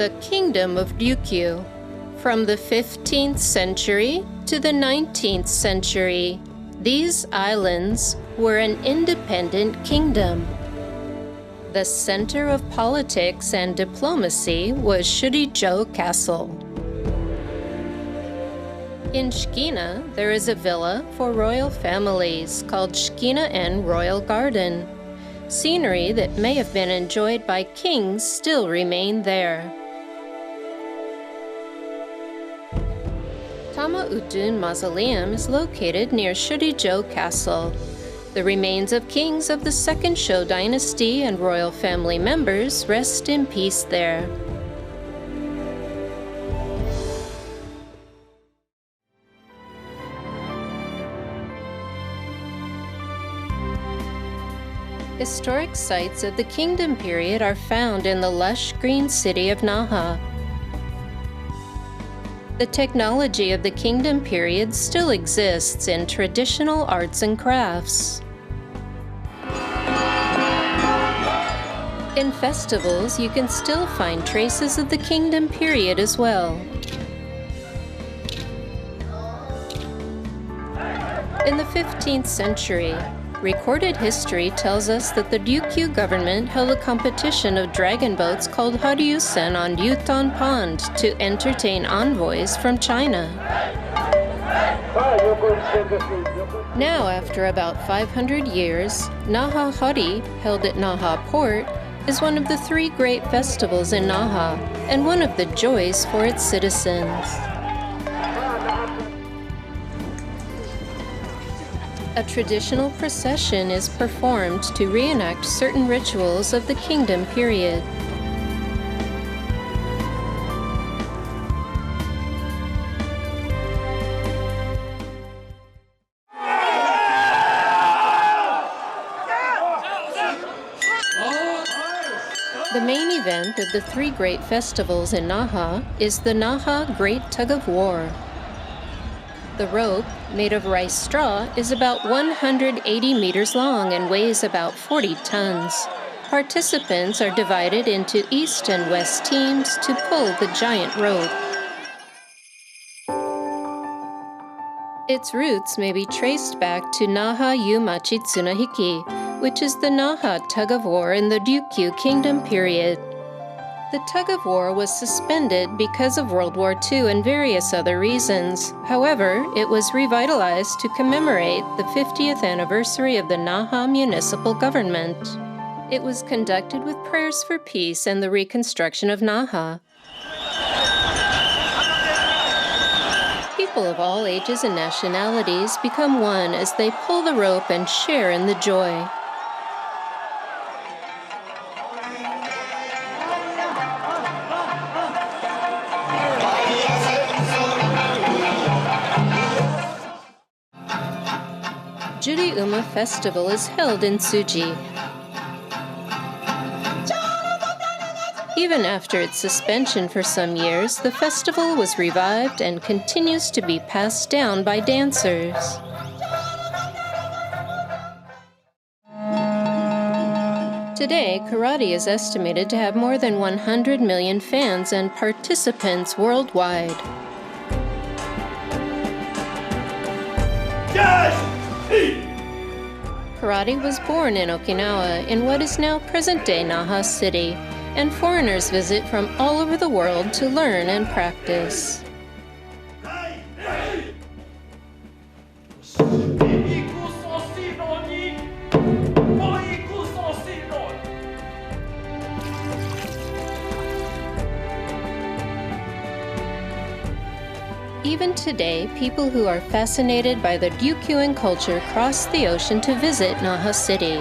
The Kingdom of Ryukyu. From the 15th century to the 19th century, these islands were an independent kingdom. The center of politics and diplomacy was Shurijo Castle. In Shikina, there is a villa for royal families called Shikina-en Royal Garden. Scenery that may have been enjoyed by kings still remain there. Tama-Utun Mausoleum is located near Shurijo Castle. The remains of kings of the Second Sho dynasty and royal family members rest in peace there. Historic sites of the kingdom period are found in the lush green city of Naha. The technology of the kingdom period still exists in traditional arts and crafts. In festivals, you can still find traces of the kingdom period as well. In the 15th century, recorded history tells us that the Ryukyu government held a competition of dragon boats called Haryusen on Yutan Pond to entertain envoys from China. Now, after about 500 years, Naha Hari, held at Naha Port, is one of the three great festivals in Naha and one of the joys for its citizens. A traditional procession is performed to reenact certain rituals of the kingdom period. The main event of the three great festivals in Naha is the Naha Great Tug of War. The rope, made of rice straw, is about 180 meters long and weighs about 40 tons. Participants are divided into east and west teams to pull the giant rope. Its roots may be traced back to Naha Yumachi Tsunahiki, which is the Naha tug of war in the Ryukyu Kingdom period. The tug of war was suspended because of World War II and various other reasons. However, it was revitalized to commemorate the 50th anniversary of the Naha municipal government. It was conducted with prayers for peace and the reconstruction of Naha. People of all ages and nationalities become one as they pull the rope and share in the joy. Juri-uma Festival is held in Tsuji. Even after its suspension for some years, the festival was revived and continues to be passed down by dancers. Today, karate is estimated to have more than 100 million fans and participants worldwide. Karate was born in Okinawa in what is now present-day Naha City, and foreigners visit from all over the world to learn and practice. Even today, people who are fascinated by the Ryukyuan culture cross the ocean to visit Naha City.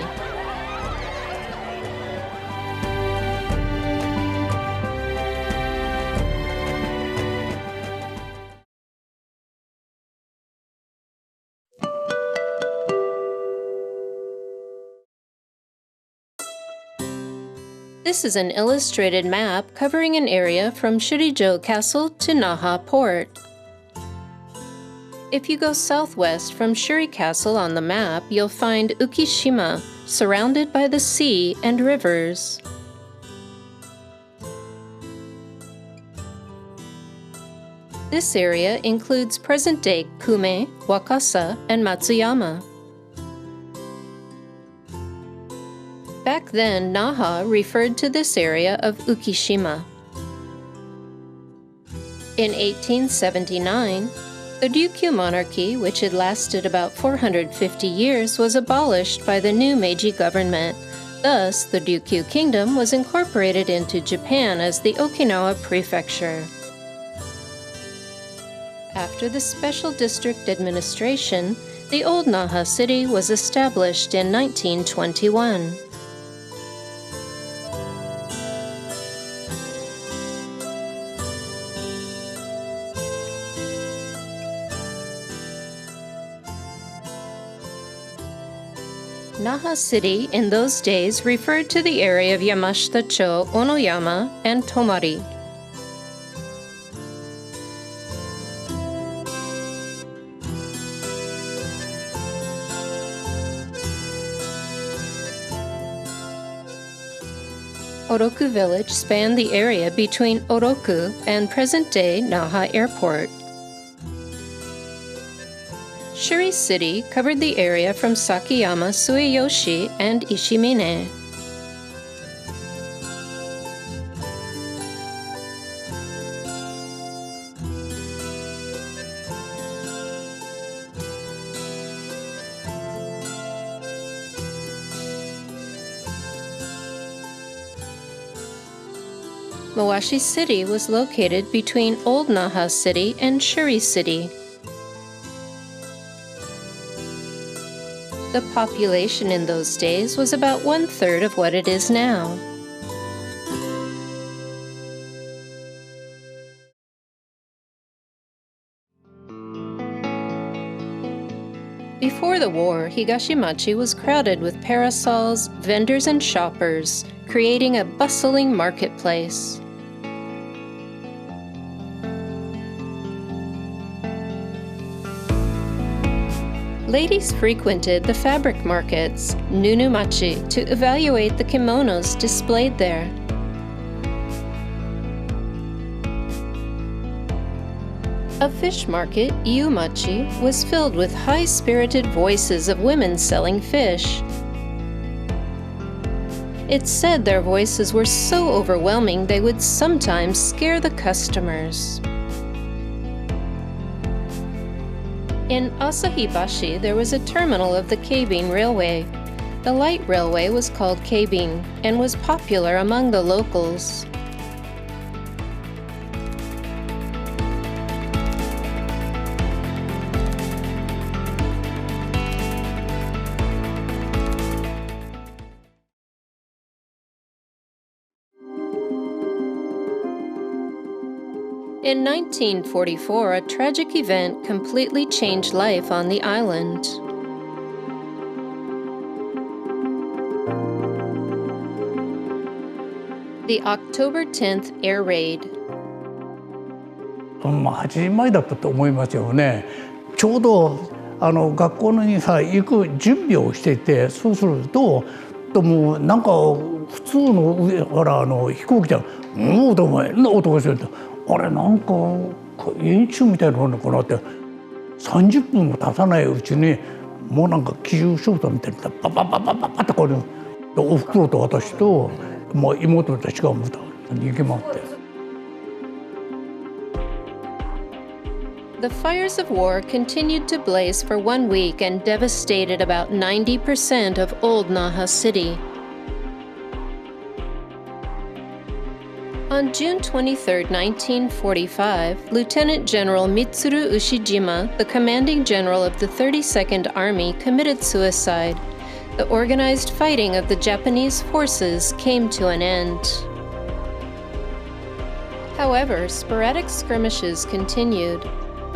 This is an illustrated map covering an area from Shurijo Castle to Naha Port. If you go southwest from Shuri Castle on the map, you'll find Ukishima, surrounded by the sea and rivers. This area includes present-day Kume, Wakasa, and Matsuyama. Back then, Naha referred to this area of Ukishima. In 1879, the Ryukyu monarchy, which had lasted about 450 years, was abolished by the new Meiji government. Thus, the Ryukyu kingdom was incorporated into Japan as the Okinawa prefecture. After the special district administration, the old Naha city was established in 1921. Naha City in those days referred to the area of Yamashita-cho, Onoyama, and Tomari. Oroku village spanned the area between Oroku and present-day Naha Airport. Shuri City covered the area from Sakiyama, Sueyoshi, and Ishimine. Mawashi City was located between Old Naha City and Shuri City. The population in those days was about 1/3 of what it is now. Before the war, Higashimachi was crowded with parasols, vendors, and shoppers, creating a bustling marketplace. Ladies frequented the fabric markets, Nunumachi, to evaluate the kimonos displayed there. A fish market, Iumachi, was filled with high-spirited voices of women selling fish. It's said their voices were so overwhelming they would sometimes scare the customers. In Asahibashi, there was a terminal of the Keibin Railway. The light railway was called Keibin and was popular among the locals. In 1944, a tragic event completely changed life on the island. The October 10th air raid. 8時前だったと思いますよね。ちょうど学校にさ行く準備をしていて、そうするともうなんか普通の上から飛行機じゃもうとも変な音がしてて、あれなんか演習みたいなのかなって30分も経たないうちにもうなんか機銃翔太みたいなパパパパパパってこれおふくろと私ともう妹たちがもう逃げ回って。The fires of war continued to blaze for 1 week and devastated about 90% of Old Naha City. On June 23, 1945, Lieutenant General Mitsuru Ushijima, the commanding general of the 32nd Army, committed suicide. The organized fighting of the Japanese forces came to an end. However, sporadic skirmishes continued.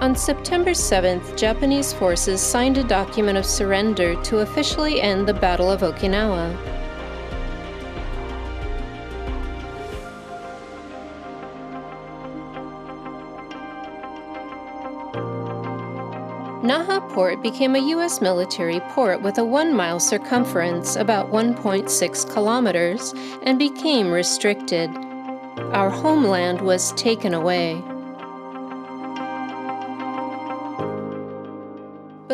On September 7th, Japanese forces signed a document of surrender to officially end the Battle of Okinawa. Naha Port became a U.S. military port with a 1-mile circumference, about 1.6 kilometers, and became restricted. Our homeland was taken away.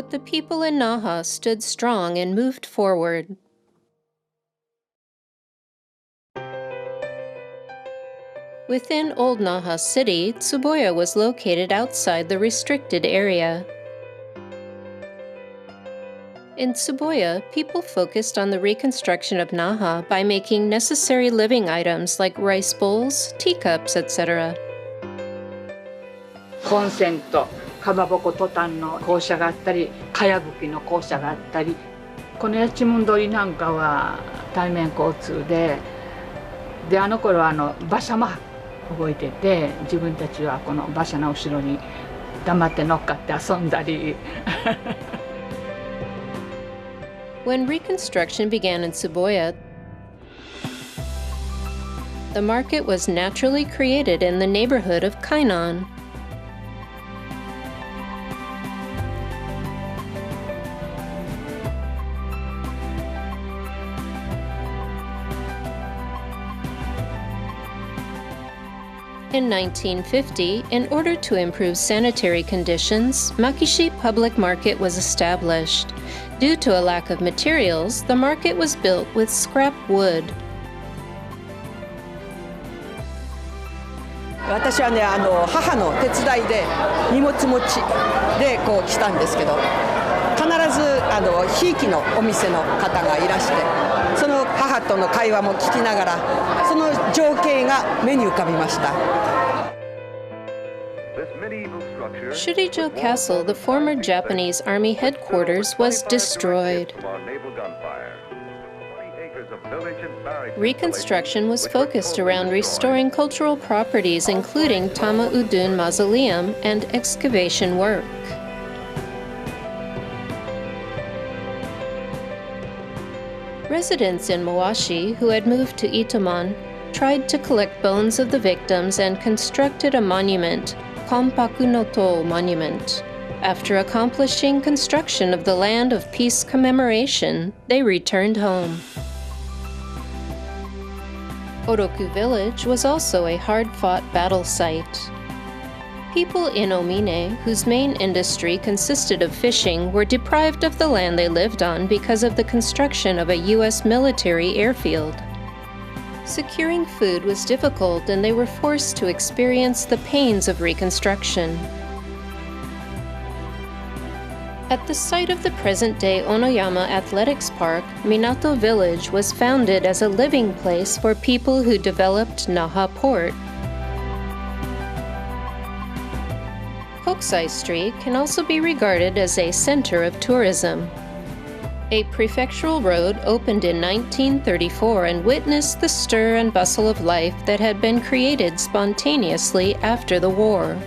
but the people in Naha stood strong and moved forward. Within Old Naha City, Tsuboya was located outside the restricted area. In Tsuboya, people focused on the reconstruction of Naha by making necessary living items like rice bowls, teacups, etc. コンセント、かまぼこトタンの校舎があったり、かやぶきの校舎があったり、この八門通りなんかは対面交通で、あの頃は馬車も動いてて、自分たちはこの馬車の後ろに黙って乗っかって遊んだり。When reconstruction began in Tsuboya, the market was naturally created in the neighborhood of Kainan. In 1950, in order to improve sanitary conditions, Makishi Public Market was established. Due to a lack of materials, the market was built with scrap wood. 私はね、母の手伝いで荷物持ちでこう来たんですけど、必ずひいきのお店の方がいらして、その母との会話も聞きながら、その情景が目に浮かびました。Shurijo Castle, the former Japanese Army headquarters, was destroyed. Reconstruction was focused around restoring cultural properties, including Tama Udun Mausoleum and excavation work. Residents in Mawashi, who had moved to Itoman, tried to collect bones of the victims and constructed a monument, Konpaku no To Monument. After accomplishing construction of the Land of Peace commemoration, they returned home. Oroku Village was also a hard-fought battle site. People in Omine, whose main industry consisted of fishing, were deprived of the land they lived on because of the construction of a U.S. military airfield. Securing food was difficult, and they were forced to experience the pains of reconstruction. At the site of the present-day Onoyama Athletics Park, Minato Village was founded as a living place for people who developed Naha Port. Kokusai Street can also be regarded as a center of tourism. A prefectural road opened in 1934 and witnessed the stir and bustle of life that had been created spontaneously after the war.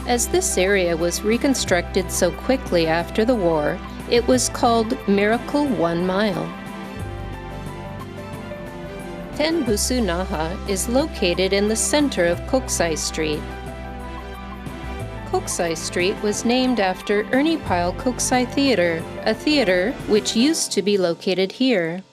As this area was reconstructed so quickly after the war, it was called Miracle 1 Mile. Tenbusu Naha is located in the center of Kokusai Street. Kokusai Street was named after Ernie Pyle Kokusai Theater, a theater which used to be located here.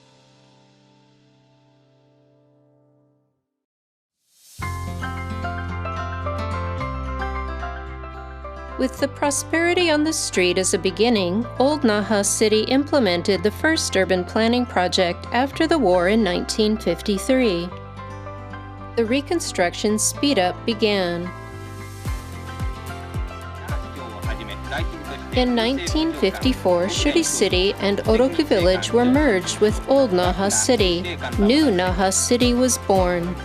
With the prosperity on the street as a beginning, Old Naha City implemented the first urban planning project after the war in 1953. The reconstruction speed-up began. In 1954, Shuri City and Oroku Village were merged with Old Naha City. New Naha City was born.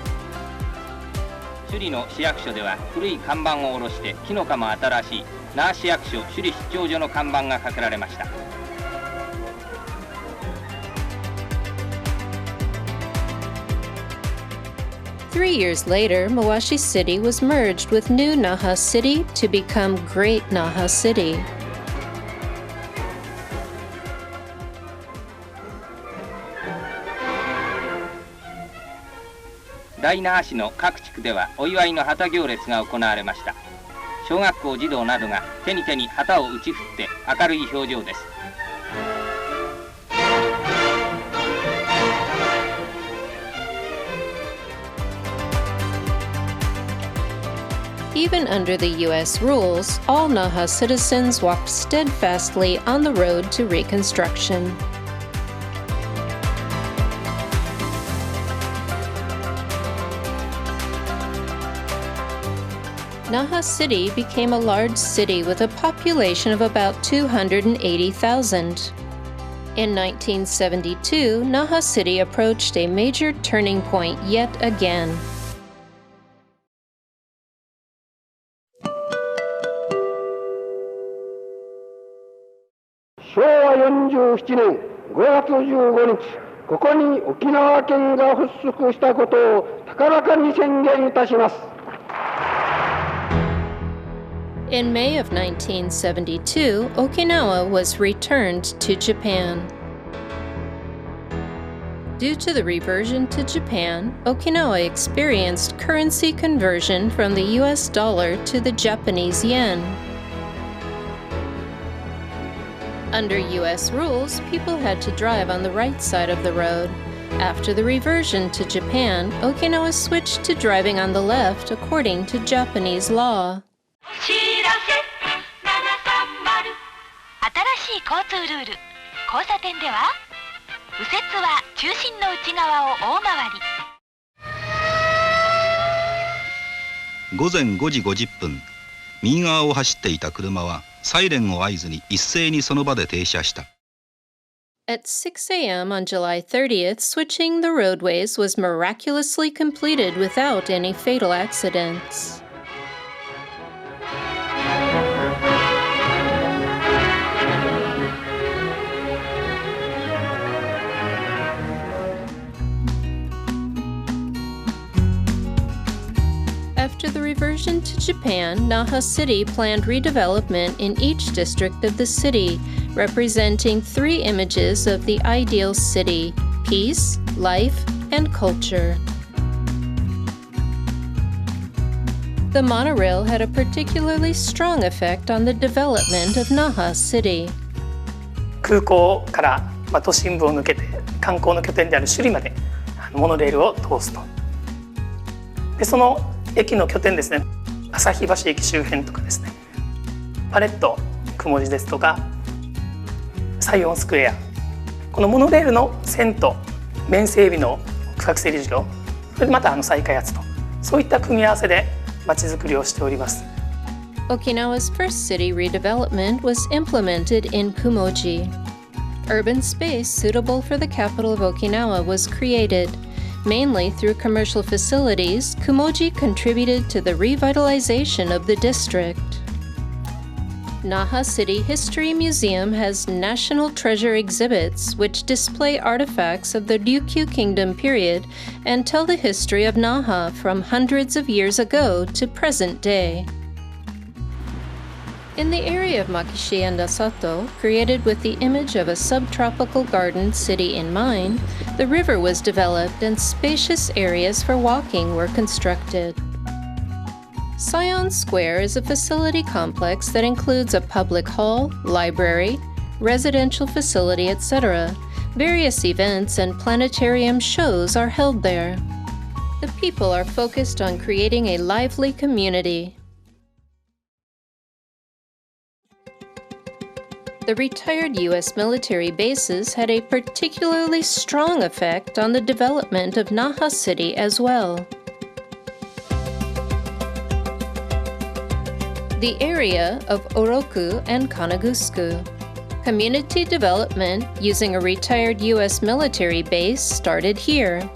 首里の市役所では古い看板を下ろして木の鎌新しい那覇市役所首里出張所の看板がかけられました。3 years later, Mawashi City was merged with New Naha City to become Great Naha City. 大那覇市の各地区ではお祝いの旗行列が行われました。小学校児童などが手に旗を打ち振って明るい表情です。Even under the U.S. rules, all Naha citizens walked steadfastly on the road to reconstruction. Naha City became a large city with a population of about 280,000. In 1972, Naha City approached a major turning point yet again. Showa 47年5月15日、ここに沖縄県が発足したことを高らかに宣言いたします。In May of 1972, Okinawa was returned to Japan. Due to the reversion to Japan, Okinawa experienced currency conversion from the US dollar to the Japanese yen. Under US rules, people had to drive on the right side of the road. After the reversion to Japan, Okinawa switched to driving on the left according to Japanese law. 新しい交通ルール。交差点では右折は中心の内側を大回り。午前5時50分、右側を走っていた車はサイレンを合図に一斉にその場で停車した。At 6 a.m. on July 30th, switching the roadways was miraculously completed without any fatal accidents. After the reversion to Japan, Naha City planned redevelopment in each district of the city, representing 3 images of the ideal city: peace, life, and culture. The monorail had a particularly strong effect on the development of Naha City. 空港から都心部を抜けて観光の拠点である首里までモノレールを通すと。でその駅の拠点ですね、旭橋駅周辺とかですね、パレット雲路ですとかサイオンスクエア、このモノレールの線と面整備の区画整理事業、それでまた再開発と、そういった組み合わせでまちづくりをしております。Okinawa's first city redevelopment was implemented in Kumoji. Urban space suitable for the capital of Okinawa was created. Mainly through commercial facilities, Kumoji contributed to the revitalization of the district. Naha City History Museum has national treasure exhibits which display artifacts of the Ryukyu Kingdom period and tell the history of Naha from hundreds of years ago to present day. In the area of Makishi and Asato, created with the image of a subtropical garden city in mind, the river was developed and spacious areas for walking were constructed. Scion Square is a facility complex that includes a public hall, library, residential facility, etc. Various events and planetarium shows are held there. The people are focused on creating a lively community. The retired U.S. military bases had a particularly strong effect on the development of Naha City as well. The area of Oroku and Kanagusku. Community development using a retired U.S. military base started here.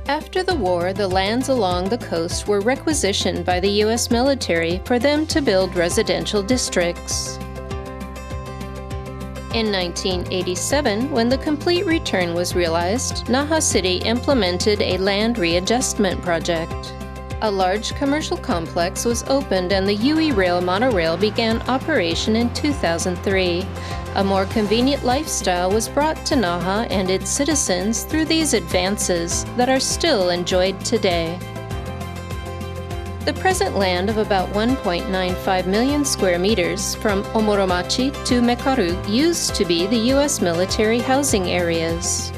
After the war, the lands along the coast were requisitioned by the U.S. military for them to build residential districts. In 1987, when the complete return was realized, Naha City implemented a land readjustment project. A large commercial complex was opened and the Yui Rail monorail began operation in 2003. A more convenient lifestyle was brought to Naha and its citizens through these advances that are still enjoyed today. The present land of about 1.95 million square meters from Omoromachi to Mekaru used to be the U.S. military housing areas.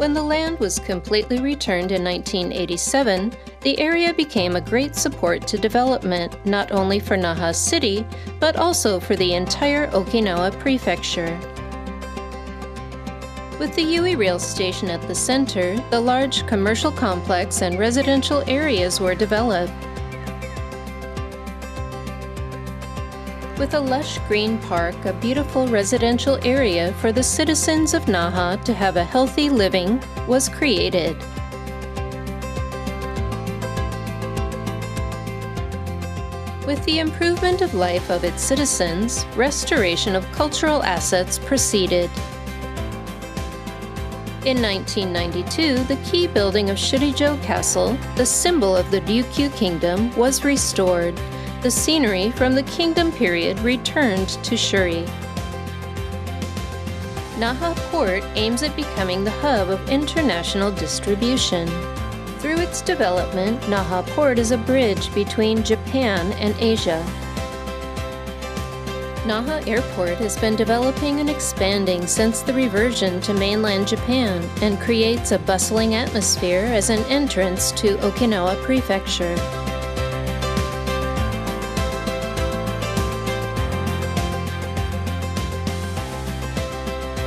When the land was completely returned in 1987, The area became a great support to development, not only for Naha City, but also for the entire Okinawa Prefecture. With the Yui Rail Station at the center, the large commercial complex and residential areas were developed. With a lush green park, a beautiful residential area for the citizens of Naha to have a healthy living was created. With the improvement of life of its citizens, restoration of cultural assets proceeded. In 1992, the key building of Shurijo Castle, the symbol of the Ryukyu Kingdom, was restored. The scenery from the kingdom period returned to Shuri. Naha Port aims at becoming the hub of international distribution. Through its development, Naha Port is a bridge between Japan and Asia. Naha Airport has been developing and expanding since the reversion to mainland Japan and creates a bustling atmosphere as an entrance to Okinawa Prefecture.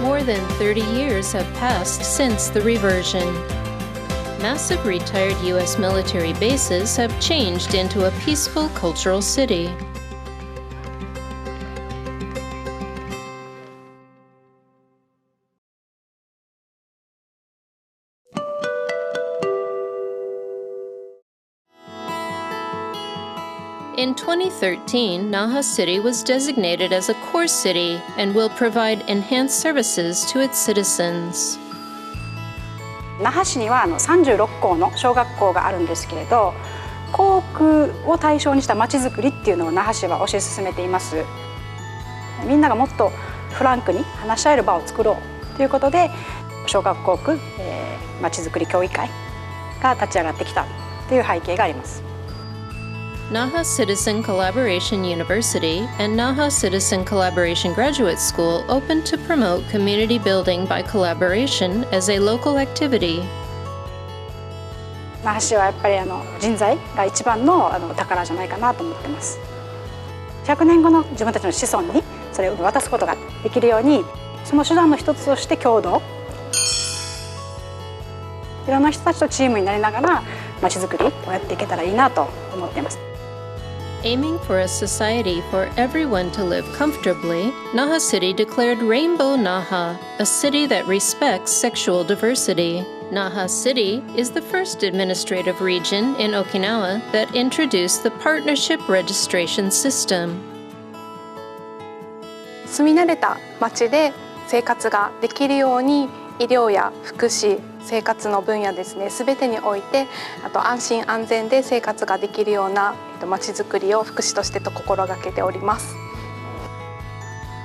More than 30 years have passed since the reversion. Massive retired U.S. military bases have changed into a peaceful cultural city. In 2013, Naha City was designated as a core city and will provide enhanced services to its citizens. 那覇市には36校の小学校があるんですけれど、校区を対象にしたまちづくりっていうのを那覇市は推し進めています。みんながもっとフランクに話し合える場を作ろうということで、小学校区まちづくり協議会が立ち上がってきたという背景があります。Naha Citizen Collaboration University and Naha Citizen Collaboration Graduate School opened to promote community building by collaboration as a local activity. 那覇市はやっぱり人材が一番の宝じゃないかなと思ってます。100年後の自分たちの子孫にそれを渡すことができるように、その手段の一つとして共同、いろんな人たちとチームになりながらまちづくりをやっていけたらいいなと思っています。Aiming for a society for everyone to live comfortably, Naha City declared Rainbow Naha, a city that respects sexual diversity. Naha City is the first administrative region in Okinawa that introduced the partnership registration system. 住み慣れた町で生活ができるように、医療や福祉、生活の分野ですね、全てにおいて安心安全で生活ができるようなまちづくりを福祉として心がけております。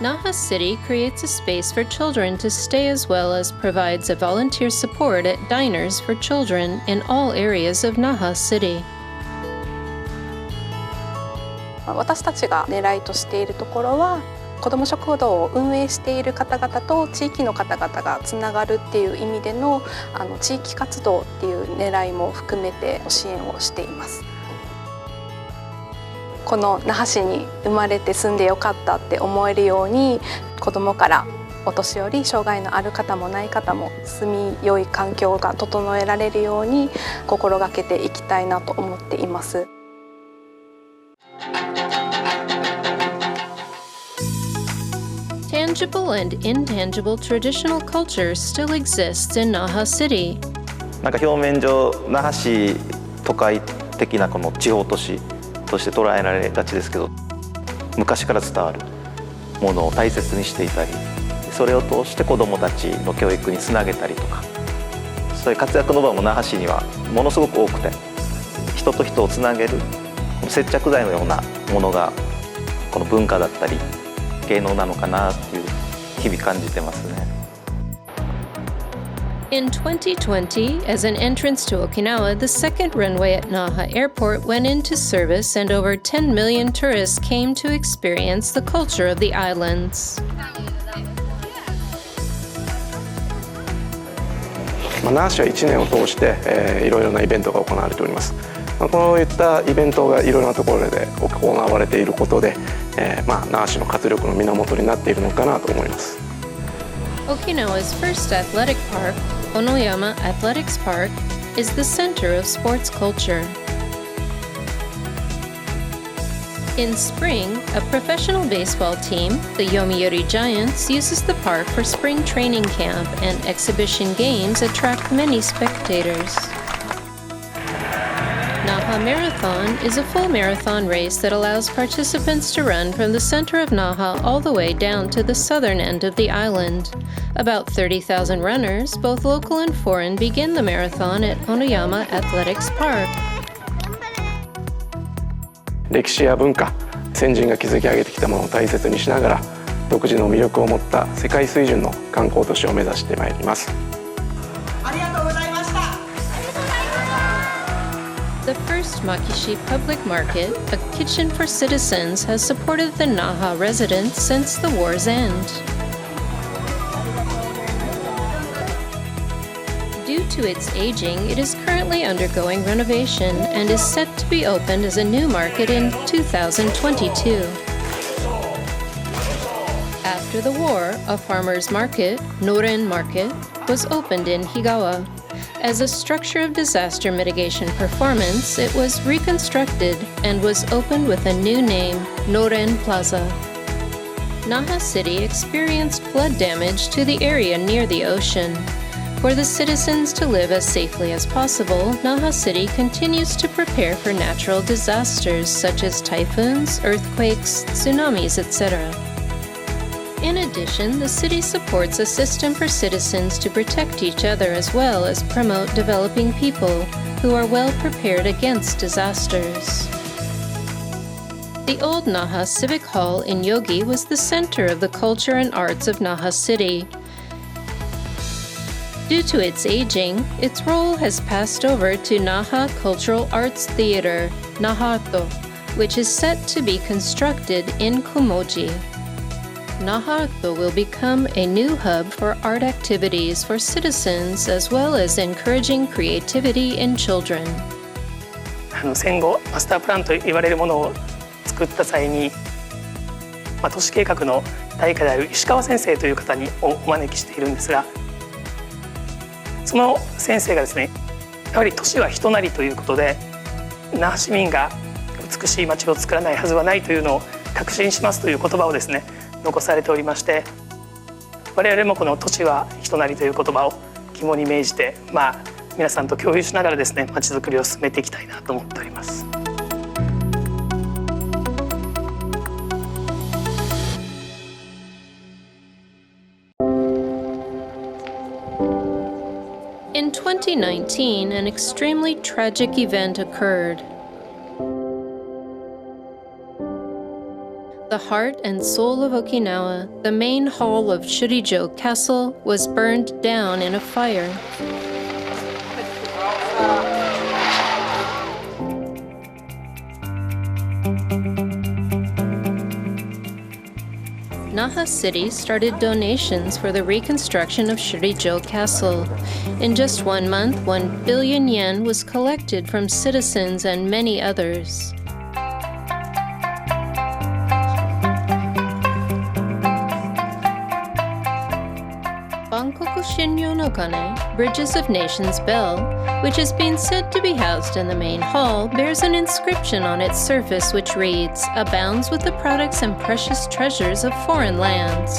Naha City creates a space for children to stay as well as provides a volunteer support at diners for children in all areas of Naha City. 私たちが狙いとしているところは、子ども食堂を運営している方々と地域の方々がつながるっていう意味での地域活動っていう狙いも含めて支援をしています。この那覇市に生まれて住んでよかったって思えるように、子どもからお年寄り、障害のある方もない方も住みよい環境が整えられるように心がけていきたいなと思っています。Tangible and intangible traditional culture still exists in Naha City. なんか表面上那覇市都会的なこの地方都市として捉えられがちですけど、昔から伝わるものを大切にしていたり、それを通して子どもたちの教育につなげたりとか、そういう活躍の場も那覇市にはものすごく多くて、人と人をつなげる接着剤のようなものがこの文化だったり芸能なのかなっていう日々感じてますね。In 2020, as an entrance to Okinawa, the second runway at Naha Airport went into service and over 10 million tourists came to experience the culture of the islands. 那覇市は1年を通していろいろなイベントが行われております。こういったイベントがいろいろなところで行われていることで、那覇市の活力の源になっているのかなと思います。Okinawa's first athletic park, Onoyama Athletics Park, is the center of sports culture. In spring, a professional baseball team, the Yomiuri Giants, uses the park for spring training camp, and exhibition games attract many spectators. Naha Marathon is a full marathon race that allows participants to run from the center of Naha all the way down to the southern end of the island. About 30,000 runners, both local and foreign, begin the marathon at Onoyama Athletics Park. 歴史や文化、先人が築き上げてきたものを大切にしながら、独自の魅力を持った世界水準の観光都市を目指してまいります。ありがとうございました。The first Makishi Public Market, a kitchen for citizens, has supported the Naha residents since the war's end. Due to its aging, it is currently undergoing renovation and is set to be opened as a new market in 2022. After the war, a farmer's market, Noren Market, was opened in Higawa. As a structure of disaster mitigation performance, it was reconstructed and was opened with a new name, Noren Plaza. Naha City experienced flood damage to the area near the ocean. For the citizens to live as safely as possible, Naha City continues to prepare for natural disasters such as typhoons, earthquakes, tsunamis, etc. In addition, the city supports a system for citizens to protect each other as well as promote developing people who are well prepared against disasters. The old Naha Civic Hall in Yogi was the center of the culture and arts of Naha City. Due to its aging, its role has passed over to Naha Cultural Arts Theater, Nahato, which is set to be constructed in Kumoji. Nahato will become a new hub for art activities for citizens as well as encouraging creativity in children. 戦後マスタープランと言われるものを作った際に、都市計画の大家である石川先生という方にお招きしているんですが、その先生がですね、やはり都市は人なりということで、那覇市民が美しい街を作らないはずはないというのを確信しますという言葉をですね残されておりまして、我々もこの都市は人なりという言葉を肝に銘じて、皆さんと共有しながらですね街づくりを進めていきたいなと思っております。In 2019, an extremely tragic event occurred. The heart and soul of Okinawa, the main hall of Shurijo Castle, was burned down in a fire. Naha City started donations for the reconstruction of Shurijo Castle. In just 1 month, 1 billion yen was collected from citizens and many others. Bankoku Shinryo no Kane, Bridges of Nations Bell, which has been said to be housed in the main hall, bears an inscription on its surface which reads, "Abounds with the products and precious treasures of foreign lands."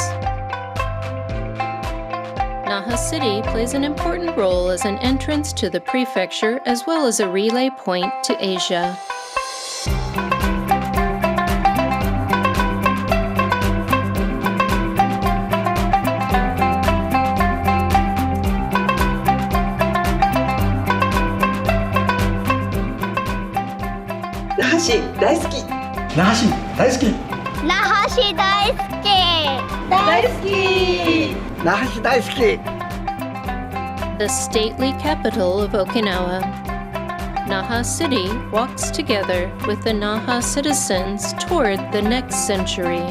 Naha City plays an important role as an entrance to the prefecture as well as a relay point to Asia. The stately capital of Okinawa. Naha City walks together with the Naha citizens toward the next century.